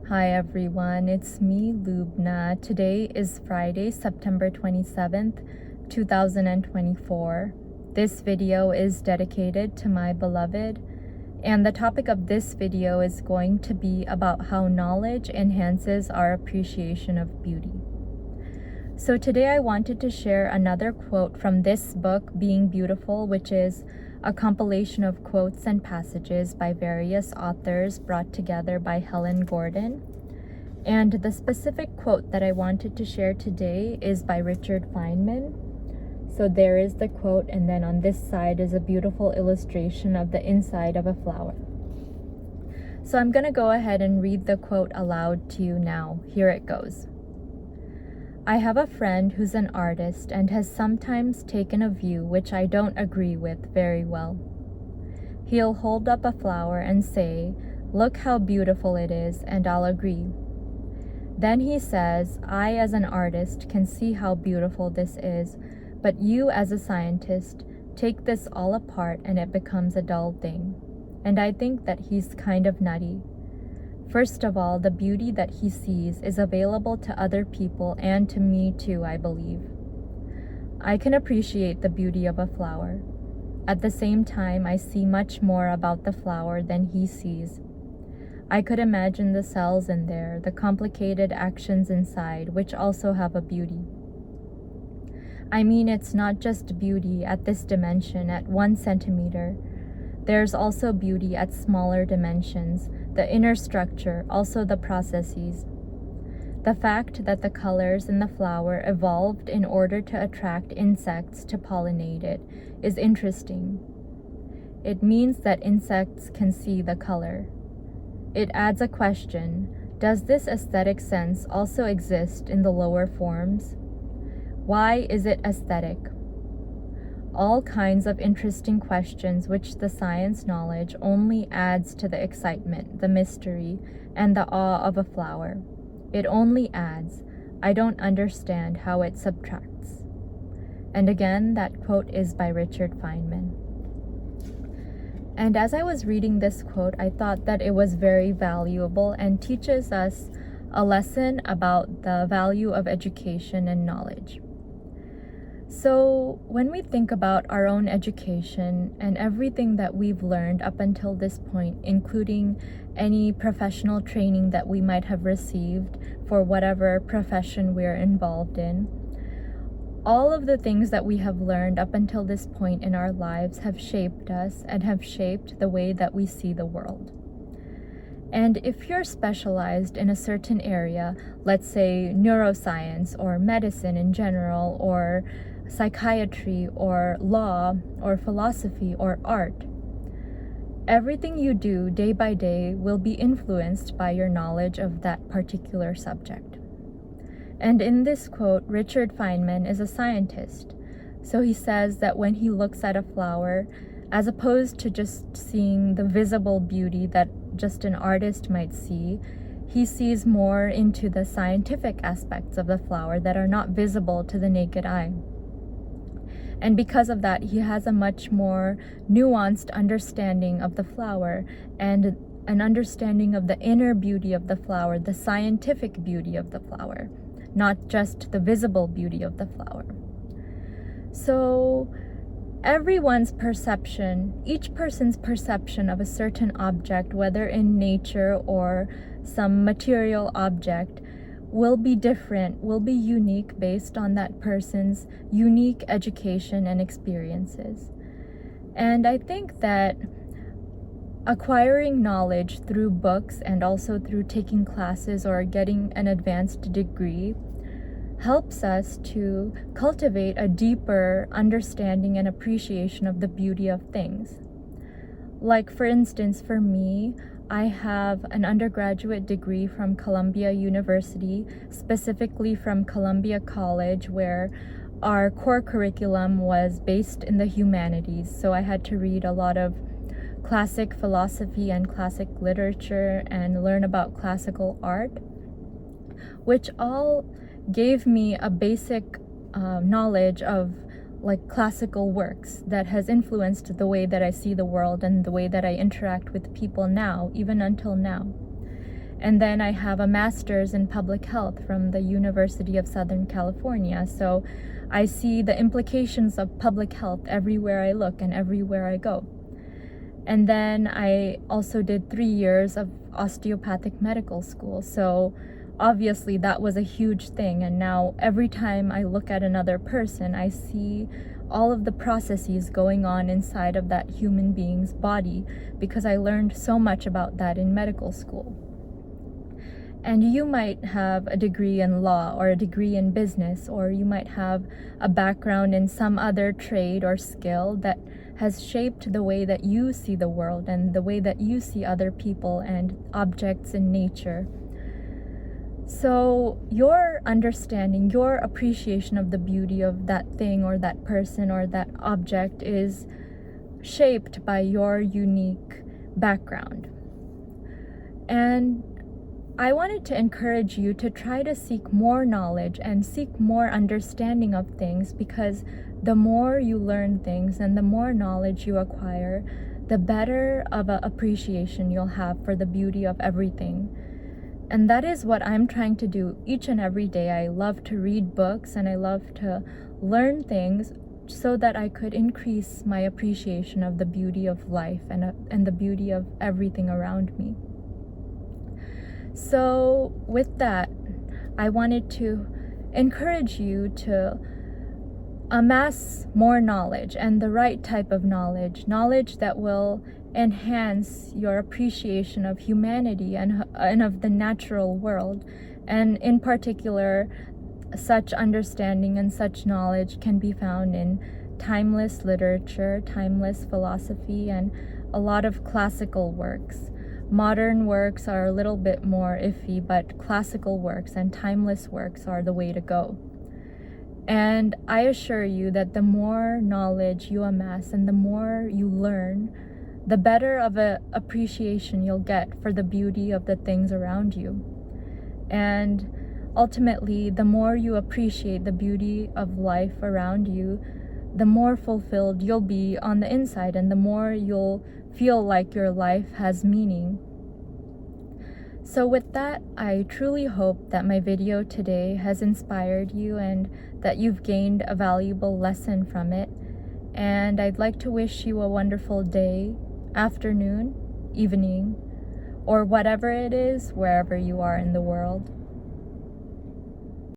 Hi everyone, it's me, Lubna. Today is Friday, September 27th, 2024. This video is dedicated to my beloved, and the topic of this video is going to be about how knowledge enhances our appreciation of beauty. So today I wanted to share another quote from this book, Being Beautiful, which is a compilation of quotes and passages by various authors brought together by Helen Gordon. And the specific quote that I wanted to share today is by Richard Feynman. So there is the quote, and then on this side is a beautiful illustration of the inside of a flower. So I'm going to go ahead and read the quote aloud to you now. Here it goes. I have a friend who's an artist and has sometimes taken a view which I don't agree with very well. He'll hold up a flower and say, "Look how beautiful it is," and I'll agree. Then he says, I as an artist can see how beautiful this is, but you as a scientist take this all apart and it becomes a dull thing. And I think that he's kind of nutty. First of all, the beauty that he sees is available to other people and to me too, I believe. I can appreciate the beauty of a flower. At the same time, I see much more about the flower than he sees. I could imagine the cells in there, the complicated actions inside, which also have a beauty. I mean, it's not just beauty at this dimension, at 1 centimeter. There's also beauty at smaller dimensions, the inner structure, also the processes. The fact that the colors in the flower evolved in order to attract insects to pollinate it is interesting. It means that insects can see the color. It adds a question: does this aesthetic sense also exist in the lower forms? Why is it aesthetic? All kinds of interesting questions which the science knowledge only adds to the excitement, the mystery, and the awe of a flower. It only adds. I don't understand how it subtracts. And again, that quote is by Richard Feynman. And as I was reading this quote, I thought that it was very valuable and teaches us a lesson about the value of education and knowledge. So when we think about our own education and everything that we've learned up until this point, including any professional training that we might have received for whatever profession we're involved in, all of the things that we have learned up until this point in our lives have shaped us and have shaped the way that we see the world. And if you're specialized in a certain area, let's say neuroscience or medicine in general, or psychiatry or law or philosophy or art, everything you do day by day will be influenced by your knowledge of that particular subject. And in this quote, Richard Feynman is a scientist. So he says that when he looks at a flower, as opposed to just seeing the visible beauty that just an artist might see, he sees more into the scientific aspects of the flower that are not visible to the naked eye. And because of that, he has a much more nuanced understanding of the flower and an understanding of the inner beauty of the flower, the scientific beauty of the flower, not just the visible beauty of the flower. So everyone's perception, each person's perception of a certain object, whether in nature or some material object, will be different, will be unique based on that person's unique education and experiences. And I think that acquiring knowledge through books and also through taking classes or getting an advanced degree helps us to cultivate a deeper understanding and appreciation of the beauty of things. Like, for instance, for me, I have an undergraduate degree from Columbia University, specifically from Columbia College, where our core curriculum was based in the humanities. So I had to read a lot of classic philosophy and classic literature and learn about classical art, which all gave me a basic knowledge of like classical works that has influenced the way that I see the world and the way that I interact with people now, even until now. And then I have a master's in public health from the University of Southern California. So I see the implications of public health everywhere I look and everywhere I go. And then I also did 3 years of osteopathic medical school. So obviously that was a huge thing. And now every time I look at another person, I see all of the processes going on inside of that human being's body, because I learned so much about that in medical school. And you might have a degree in law or a degree in business, or you might have a background in some other trade or skill that has shaped the way that you see the world and the way that you see other people and objects in nature. So your understanding, your appreciation of the beauty of that thing or that person or that object is shaped by your unique background. And I wanted to encourage you to try to seek more knowledge and seek more understanding of things, because the more you learn things and the more knowledge you acquire, the better of an appreciation you'll have for the beauty of everything. And that is what I'm trying to do each and every day. I love to read books and I love to learn things so that I could increase my appreciation of the beauty of life and the beauty of everything around me. So with that, I wanted to encourage you to amass more knowledge, and the right type of knowledge that will enhance your appreciation of humanity and of the natural world. And in particular, such understanding and such knowledge can be found in timeless literature, timeless philosophy, and a lot of classical works. Modern works are a little bit more iffy, but classical works and timeless works are the way to go. And I assure you that the more knowledge you amass and the more you learn, the better of an appreciation you'll get for the beauty of the things around you. And ultimately, the more you appreciate the beauty of life around you, the more fulfilled you'll be on the inside, and the more you'll feel like your life has meaning. So with that, I truly hope that my video today has inspired you and that you've gained a valuable lesson from it. And I'd like to wish you a wonderful day, afternoon, evening, or whatever it is, wherever you are in the world.